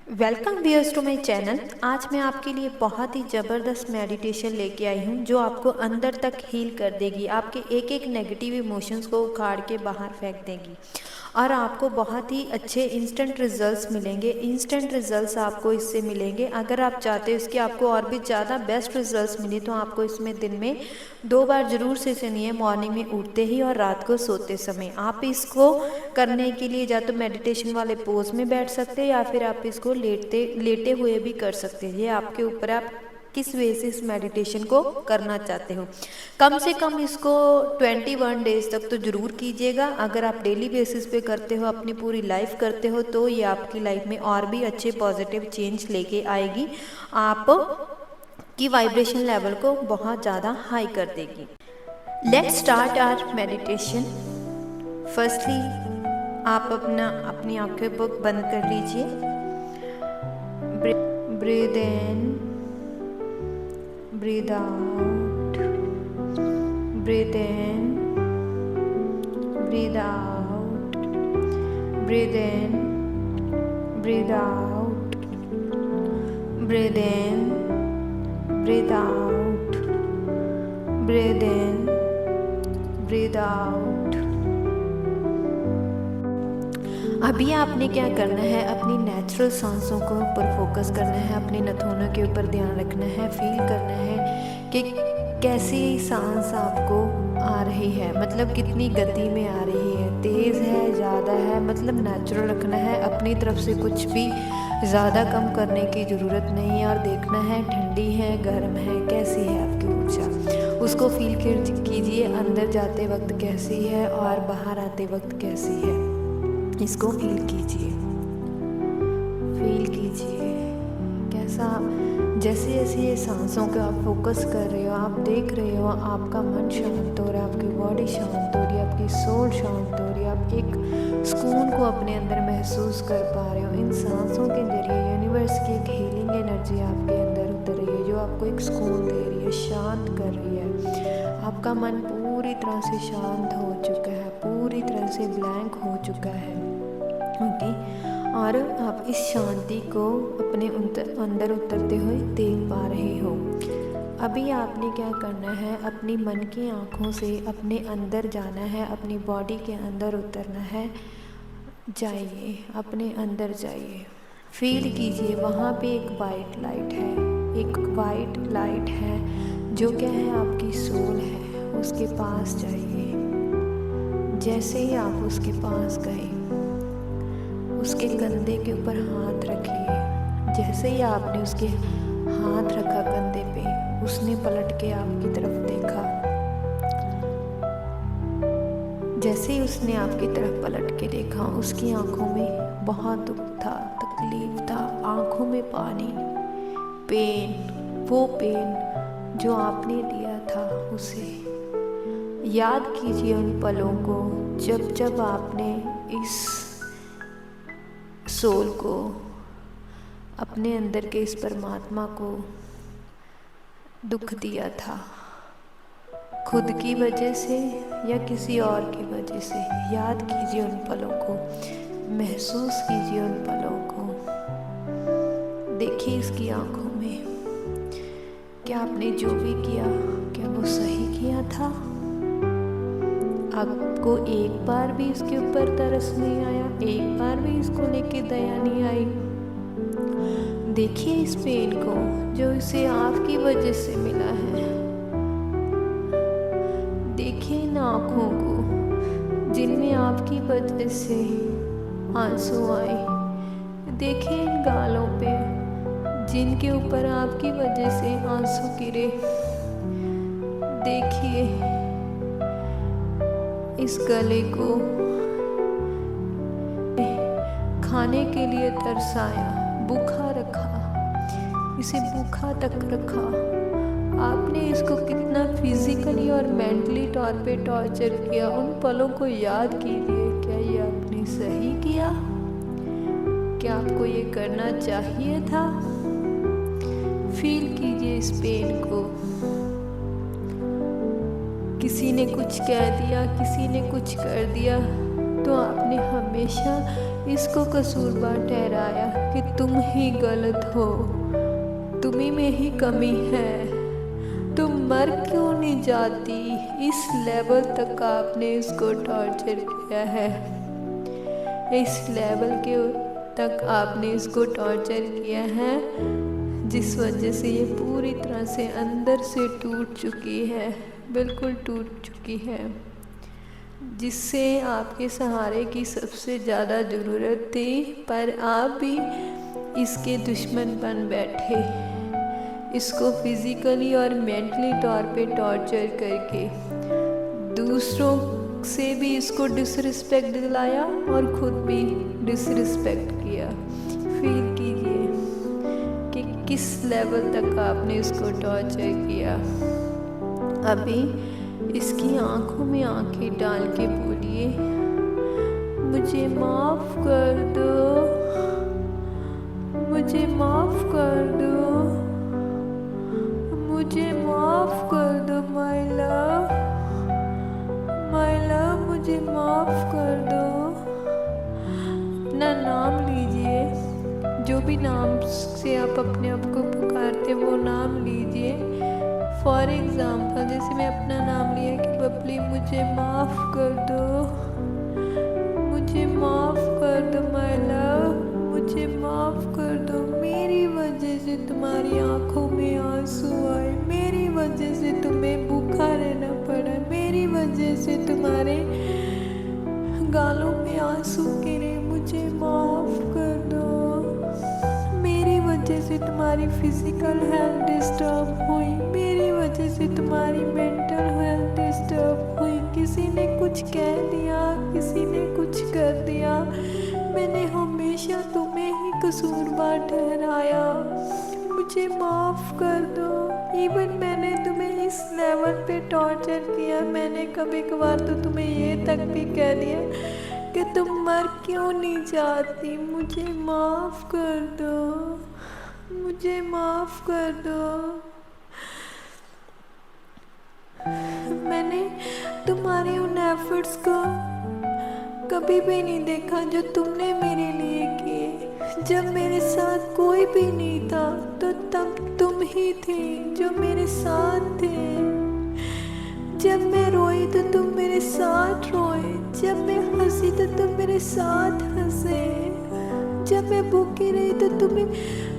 Welcome viewers to my channel. आज मैं आपके लिए बहुत ही ज़बरदस्त मेडिटेशन लेके आई हूँ जो आपको अंदर तक हील कर देगी, आपके एक एक नेगेटिव इमोशंस को उखाड़ के बाहर फेंक देगी और आपको बहुत ही अच्छे इंस्टेंट रिजल्ट्स मिलेंगे। इंस्टेंट रिजल्ट्स आपको इससे मिलेंगे। अगर आप चाहते हो इसके आपको और भी ज़्यादा बेस्ट रिजल्ट्स मिले तो आपको इसमें दिन में 2 बार ज़रूर से सुनिए, मॉर्निंग में उठते ही और रात को सोते समय। आप इसको करने के लिए या तो मेडिटेशन वाले पोज में बैठ सकते हैं या फिर आप इसको लेटे हुए भी कर सकते हैं। ये आपके ऊपर, आप किस वे से इस मेडिटेशन को करना चाहते हो। कम से कम इसको 21 डेज तक तो ज़रूर कीजिएगा। अगर आप डेली बेसिस पे करते हो, अपनी पूरी लाइफ करते हो, तो ये आपकी लाइफ में और भी अच्छे पॉजिटिव चेंज लेके आएगी, आप की वाइब्रेशन लेवल को बहुत ज़्यादा हाई कर देगी। Let's start our meditation. Firstly आप अपनी आंखें बंद कर लीजिए। Breathe in, breathe out, breathe in, breathe out, breathe in, breathe out, breathe in, breathe out, breathe in, breathe out. अभी आपने क्या करना है, अपनी नेचुरल सांसों को ऊपर फोकस करना है, अपनी नथुनों के ऊपर ध्यान रखना है, फील करना है कि कैसी सांस आपको आ रही है, मतलब कितनी गति में आ रही है, तेज़ है, ज़्यादा है, मतलब नेचुरल रखना है। अपनी तरफ से कुछ भी ज़्यादा कम करने की ज़रूरत नहीं है और देखना है ठंडी है, गर्म है, कैसी है आपकी ऊर्जा, उसको फील कीजिए। अंदर जाते वक्त कैसी है और बाहर आते वक्त कैसी है, इसको फील कीजिए, फील कीजिए कैसा। जैसे जैसे ये सांसों का आप फोकस कर रहे हो, आप देख रहे हो, आपका मन शांत हो रहा है, आपकी बॉडी शांत हो रही है, आपकी सोल शांत हो रही है, आप एक सुकून को अपने अंदर महसूस कर पा रहे हो। इन सांसों के जरिए यूनिवर्स की एक हीलिंग एनर्जी आपके अंदर उतर रही है जो आपको एक सुकून दे रही है, शांत कर रही है। आपका मन पूरी तरह से शांत हो चुका है, पूरी तरह से ब्लैंक हो चुका है, ओके। और आप इस शांति को अपने अंदर उतरते हुए देख पा रहे हो। अभी आपने क्या करना है, अपनी मन की आँखों से अपने अंदर जाना है, अपनी बॉडी के अंदर उतरना है। जाइए, अपने अंदर जाइए, फील कीजिए। वहाँ पे एक वाइट लाइट है, एक वाइट लाइट है जो क्या है, आपकी सोल है। उसके पास जाइए। जैसे ही आप उसके पास गए, उसके कंधे के ऊपर हाथ रखिए। जैसे ही आपने उसके हाथ रखा कंधे पे, उसने पलट के आपकी तरफ देखा। जैसे ही उसने आपकी तरफ पलट के देखा, उसकी आंखों में बहुत दुख था, तकलीफ था, आंखों में पानी, पेन, वो पेन जो आपने दिया था उसे याद कीजिए। उन पलों को जब जब आपने इस सोल को, अपने अंदर के इस परमात्मा को दुख दिया था, खुद की वजह से या किसी और की वजह से। याद कीजिए उन पलों को, महसूस कीजिए उन पलों को। देखिए इसकी आंखों में, क्या आपने जो भी किया, क्या वो सही किया था? आपको एक बार भी इसके ऊपर तरस नहीं आया? एक बार भी इसको लेके दया नहीं आई? देखिए इस पेन को जो इसे आपकी वजह से मिला है। देखिए इन आँखों को जिनमें आपकी वजह से आंसू आए। देखिए इन गालों पे जिनके ऊपर आपकी वजह से आंसू गिरे। देखिए इस गले को खाने के लिए तरसाया, भूखा रखा, इसे भूखा तक रखा। आपने इसको कितना फिजिकली और मेंटली तौर पे टॉर्चर किया। उन पलों को याद कीजिए। क्या ये आपने सही किया? क्या आपको ये करना चाहिए था? फील कीजिए इस पेन को। किसी ने कुछ कह दिया, किसी ने कुछ कर दिया, तो आपने हमेशा इसको कसूरवार ठहराया कि कि तुम ही गलत हो, तुम्ही में ही कमी है, तुम मर क्यों नहीं जाती। इस लेवल तक आपने इसको टॉर्चर किया है, इस लेवल के तक आपने इसको टॉर्चर किया है, जिस वजह से ये पूरी तरह से अंदर से टूट चुकी है, बिल्कुल टूट चुकी है, जिससे आपके सहारे की सबसे ज़्यादा ज़रूरत थी। पर आप भी इसके दुश्मन बन बैठे, इसको फिज़िकली और मेंटली तौर पे टॉर्चर करके दूसरों से भी इसको डिसरिस्पेक्ट दिलाया और ख़ुद भी डिसरिस्पेक्ट किया। फील कीजिए कि किस लेवल तक आपने इसको टॉर्चर किया। अभी इसकी आंखों में आंखें डाल के बोलिए, मुझे माफ़ कर दो, मुझे माफ़ कर दो, मुझे माफ़ कर दो माय लव, माय लव, मुझे माफ़ कर दो। अपना नाम लीजिए, जो भी नाम से आप अपने आप को पुकारते वो नाम लीजिए। फॉर एग्ज़ाम्पल जैसे मैं अपना नाम लिया कि बबली मुझे माफ़ कर दो, मुझे माफ़ कर दो माय लव, मुझे माफ़ कर दो। मेरी वजह से तुम्हारी आंखों में आंसू आए, मेरी वजह से तुम्हें भूखा रहना पड़ा, मेरी वजह से तुम्हारे गालों में आंसू गिरे, मुझे माफ़ कर दो। मेरी वजह से तुम्हारी फिज़िकल हेल्थ डिस्टर्ब हुई, मेरी वजह से तुम्हारी मेंटल हेल्थ डिस्टर्ब हुई। किसी ने कुछ कह दिया, किसी ने कुछ कर दिया, मैंने हमेशा तुम्हें ही कसूरवार ठहराया, मुझे माफ़ कर दो। इवन मैंने तुम्हें इस लेवल पे टॉर्चर किया, मैंने कभी कभार तो तुम्हें ये तक भी कह दिया कि तुम मर क्यों नहीं जाती, मुझे माफ़ कर दो, मुझे माफ़ कर दो। मैंने तुम्हारे उन एफर्ट्स को कभी भी नहीं देखा जो तुमने मेरे लिए किए। जब मेरे साथ कोई भी नहीं था तो तब तुम ही थे जो मेरे साथ थे। जब मैं रोई तो तुम मेरे साथ रोए, जब मैं हंसी तो तुम मेरे साथ हंसे, जब मैं भूखी रही तो तुम्हें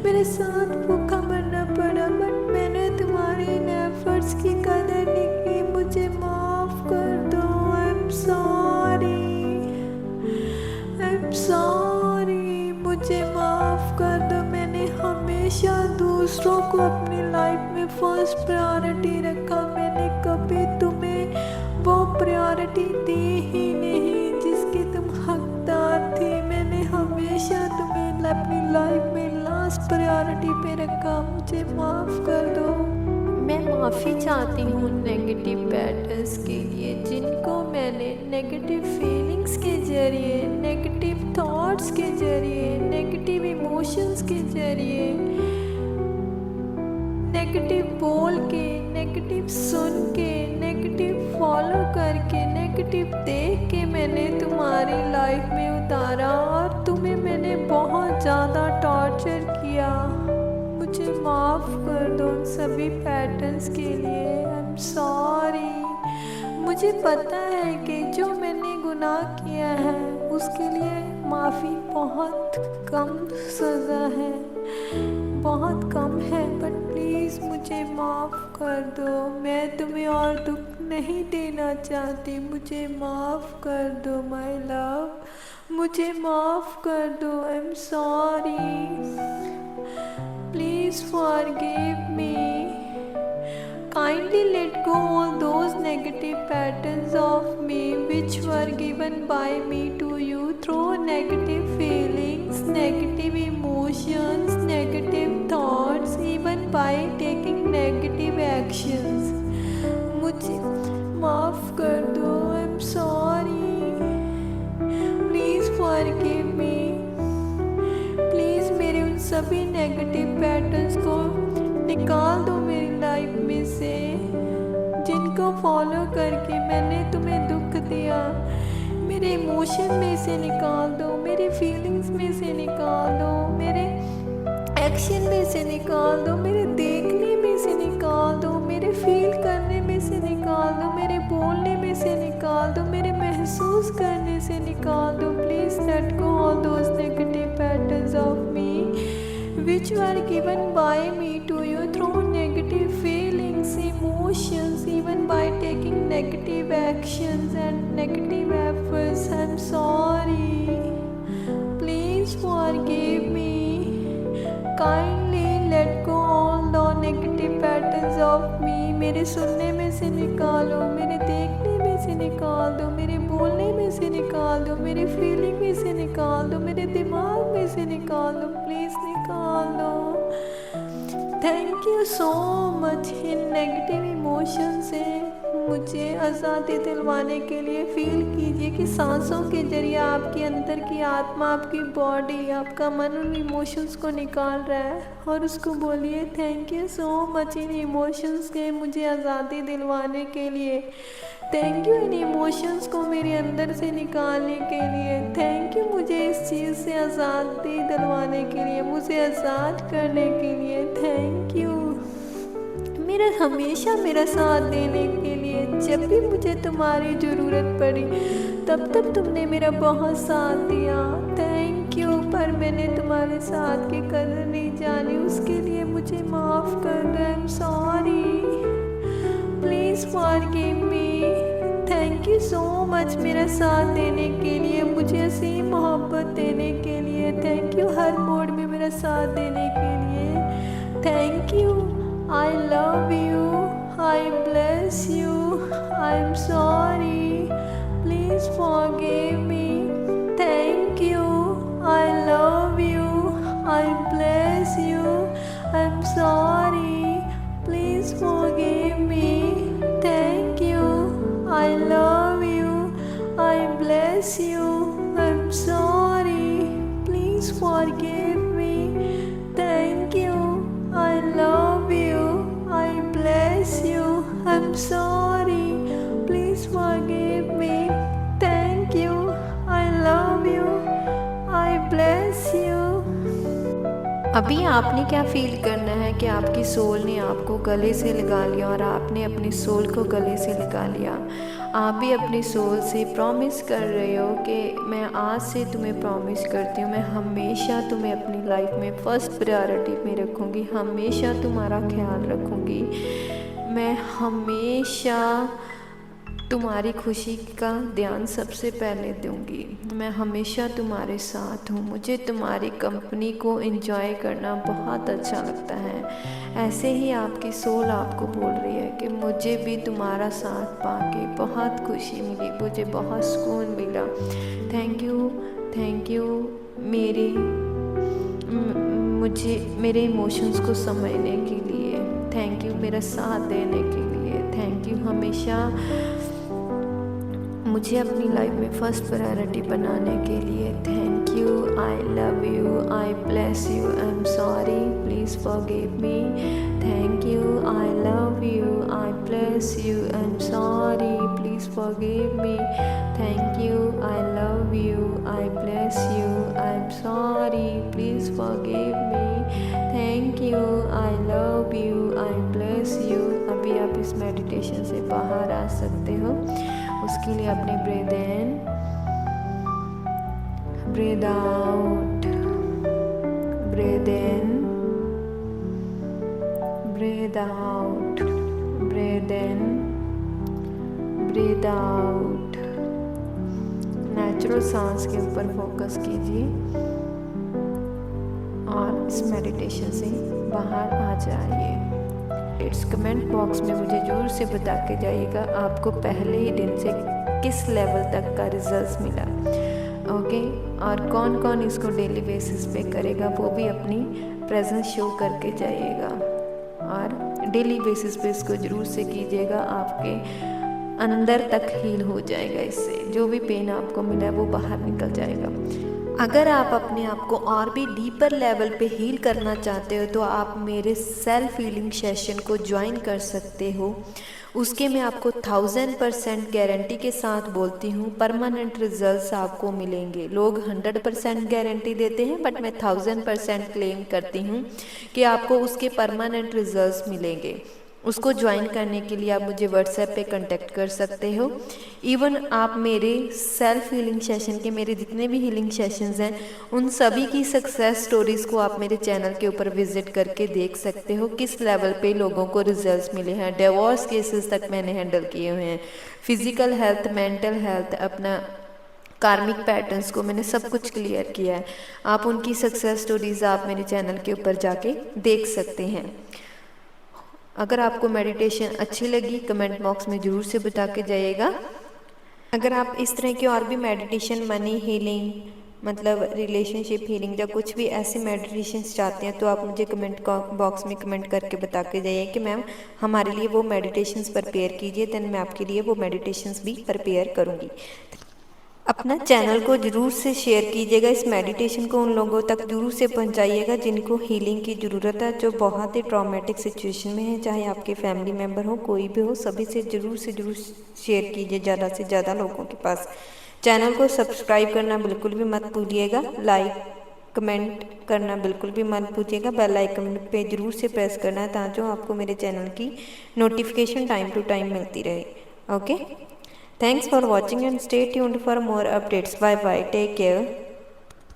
मेरे साथ भूखा मरना पड़ा। बट मैंने तुम्हारे इन एफर्ट्स की कदर नहीं की, मुझे माफ़ कर दो। I am sorry, I am sorry, मुझे माफ़ कर दो। मैंने हमेशा दूसरों को अपनी लाइफ में फर्स्ट प्रायोरिटी रखा, मैंने कभी तुम्हें वो प्रायोरिटी दी ही नहीं जिसकी तुम हकदार थी। मैंने हमेशा तुम्हें अपनी लाइफ में लास्ट प्रायोरिटी पे रखा, मुझे माफ़ कर दो। मैं माफ़ी चाहती हूँ नेगेटिव पैटर्न्स के लिए जिनको मैंने नेगेटिव फीलिंग्स के ज़रिए, नेगेटिव थॉट्स के ज़रिए, नेगेटिव इमोशंस के ज़रिए, नेगेटिव बोल के, नेगेटिव सुन के, नेगेटिव फॉलो करके, नेगेटिव देख के मैंने तुम्हारी लाइफ में उतारा और तुम्हें मैंने बहुत ज़्यादा टॉर्चर किया। मुझे माफ़ कर दो उन सभी पैटर्न्स के लिए। I am sorry. मुझे पता है कि जो मैंने गुनाह किया है उसके लिए माफ़ी बहुत कम सज़ा है, बहुत कम है, बट प्लीज़ मुझे माफ़ कर दो। मैं तुम्हें और दुख नहीं देना चाहती, मुझे माफ़ कर दो माय लव, मुझे माफ़ कर दो। I am sorry, please forgive me. Kindly let go all those negative patterns of me which were given by me to you through negative feelings, negative emotions, negative thoughts, even by taking negative actions. मुझे माफ़ कर दो। I am sorry, please forgive me. Please मेरे उन सभी negative patterns को निकाल दो मेरी लाइफ में से जिनको फॉलो करके मैंने तुम्हें दुख दिया। मेरे इमोशन में से निकाल दो, मेरे फीलिंग्स में से निकाल दो, मेरे एक्शन में से निकाल दो, मेरे देखने में से निकाल दो, मेरे फील करने में से निकाल दो, मेरे बोलने में से निकाल दो, मेरे महसूस करने से निकाल दो। Please let go all those negative patterns of me which were given by me to you through negative feelings, emotions, even by taking negative actions and negative efforts. I'm sorry. Please forgive me. Kindly let go all the negative patterns of me. मेरे सुनने में से निकालो, मेरे देखने में से निकाल दो, मेरे बोलने में से निकाल दो, मेरे फीलिंग में से निकाल दो, मेरे दिमाग में से निकाल दो। प्लीज़ निकाल दो। Thank you so much in negative emotion से मुझे आज़ादी दिलवाने के लिए। फील कीजिए कि सांसों के जरिए आपके अंदर की आत्मा, आपकी बॉडी, आपका मन उन इमोशंस को निकाल रहा है और उसको बोलिए thank you so much in emotions के मुझे आज़ादी दिलवाने के लिए। थैंक यू इन इमोशंस को मेरे अंदर से निकालने के लिए। थैंक यू मुझे इस चीज़ से आज़ादी दिलवाने के लिए, मुझे आज़ाद करने के लिए। थैंक यू मेरा हमेशा मेरा साथ देने के लिए। जब भी मुझे तुम्हारी ज़रूरत पड़ी तब तुमने मेरा बहुत साथ दिया। Thank you. पर मैंने तुम्हारे साथ की कदर नहीं जानी, उसके लिए मुझे माफ़ कर दो। I am sorry. Please forgive me. Thank you so much मेरा साथ देने के लिए, मुझे असीम मोहब्बत देने के लिए। थैंक यू हर मोड में मेरा साथ देने के लिए। Thank you. I love you. I bless you. I'm sorry. Please forgive me. Thank you. I love you. I bless you. I'm sorry. Please forgive me. Thank you. I love you. I bless you. I'm sorry. Please forgive me. Thank you. I love you. I bless you. I'm sorry. Please forgive me. Thank you. I love you. I bless you. अभी आपने क्या feel करना है कि आपकी soul ने आपको गले से लगा लिया और आपने अपनी सोल को गले से लगा लिया। आप भी अपनी सोल से प्रॉमिस कर रहे हो कि मैं आज से तुम्हें प्रॉमिस करती हूँ, मैं हमेशा तुम्हें अपनी लाइफ में फ़र्स्ट प्रायोरिटी में रखूँगी, हमेशा तुम्हारा ख्याल रखूँगी, मैं हमेशा तुम्हारी खुशी का ध्यान सबसे पहले दूंगी, मैं हमेशा तुम्हारे साथ हूँ, मुझे तुम्हारी कंपनी को एंजॉय करना बहुत अच्छा लगता है। ऐसे ही आपकी सोल आपको बोल रही है कि मुझे भी तुम्हारा साथ पाके बहुत खुशी मिली, मुझे बहुत सुकून मिला। थैंक यू मुझे मेरे इमोशंस को समझने के लिए। थैंक यू मेरा साथ देने के लिए। थैंक यू हमेशा मुझे अपनी लाइफ में फ़र्स्ट प्रायोरिटी बनाने के लिए। Thank you. I love you. I bless you. I am sorry. Please forgive me. Thank you. I love you. I bless you. I am sorry. Please forgive me. Thank you. I love you. I bless you. I am sorry. Please forgive me. Thank you. I love you. I bless you. अभी आप इस meditation से बाहर आ सकते हो। उसके लिए अपने breathe in, breathe out, breathe in, breathe out, breathe in, breathe out. Natural सांस के ऊपर फोकस कीजिए और इस मेडिटेशन से बाहर आ जाइए। इट्स कमेंट बॉक्स में मुझे ज़रूर से बता के जाइएगा आपको पहले ही दिन से किस लेवल तक का रिजल्ट मिला। ओके, और कौन कौन इसको डेली बेसिस पे करेगा वो भी अपनी प्रेजेंस शो करके जाइएगा और डेली बेसिस पे इसको ज़रूर से कीजिएगा। आपके अंदर तक हील हो जाएगा, इससे जो भी पेन आपको मिला है वो बाहर निकल जाएगा। अगर आप अपने आप को और भी डीपर लेवल पे हील करना चाहते हो तो आप मेरे सेल्फ हीलिंग सेशन को ज्वाइन कर सकते हो। उसके मैं आपको 1000% गारंटी के साथ बोलती हूँ परमानेंट रिजल्ट्स आपको मिलेंगे। लोग 100% गारंटी देते हैं, बट मैं 1000% क्लेम करती हूँ कि आपको उसके परमानेंट रिजल्ट्स मिलेंगे। उसको ज्वाइन करने के लिए आप मुझे व्हाट्सएप पे कांटेक्ट कर सकते हो। इवन आप मेरे सेल्फ हीलिंग सेशन के मेरे जितने भी हीलिंग सेशंस हैं उन सभी की सक्सेस स्टोरीज़ को आप मेरे चैनल के ऊपर विजिट करके देख सकते हो, किस लेवल पे लोगों को रिजल्ट्स मिले हैं। डिवोर्स केसेस तक मैंने हैंडल किए हुए हैं, फिजिकल हेल्थ, मेंटल हेल्थ, अपना कार्मिक पैटर्न्स को मैंने सब कुछ क्लियर किया है। आप उनकी सक्सेस स्टोरीज़ आप मेरे चैनल के ऊपर जाके देख सकते हैं। अगर आपको मेडिटेशन अच्छी लगी कमेंट बॉक्स में ज़रूर से बता के जाइएगा। अगर आप इस तरह की और भी मेडिटेशन, मनी हीलिंग, मतलब रिलेशनशिप हीलिंग या कुछ भी ऐसे मेडिटेशंस चाहते हैं तो आप मुझे कमेंट बॉक्स में कमेंट करके बता के जाइए कि मैम हमारे लिए वो मेडिटेशंस प्रिपेयर कीजिए, देन मैं आपके लिए वो मेडिटेशंस भी प्रिपेयर करूँगी। अपना चैनल को ज़रूर से शेयर कीजिएगा, इस मेडिटेशन को उन लोगों तक ज़रूर से पहुंचाइएगा जिनको हीलिंग की ज़रूरत है, जो बहुत ही ट्रॉमेटिक सिचुएशन में है, चाहे आपके फैमिली मेम्बर हो, कोई भी हो, सभी से ज़रूर शेयर कीजिए ज़्यादा से ज़्यादा लोगों के पास। चैनल को सब्सक्राइब करना बिल्कुल भी मत भूलिएगा, लाइक कमेंट करना बिल्कुल भी मत भूलिएगा, बेल आइकन पे ज़रूर से प्रेस करना है ताकि आपको मेरे चैनल की नोटिफिकेशन टाइम टू टाइम मिलती रहे। Okay, thanks for watching and stay tuned for more updates. Bye bye. Take care.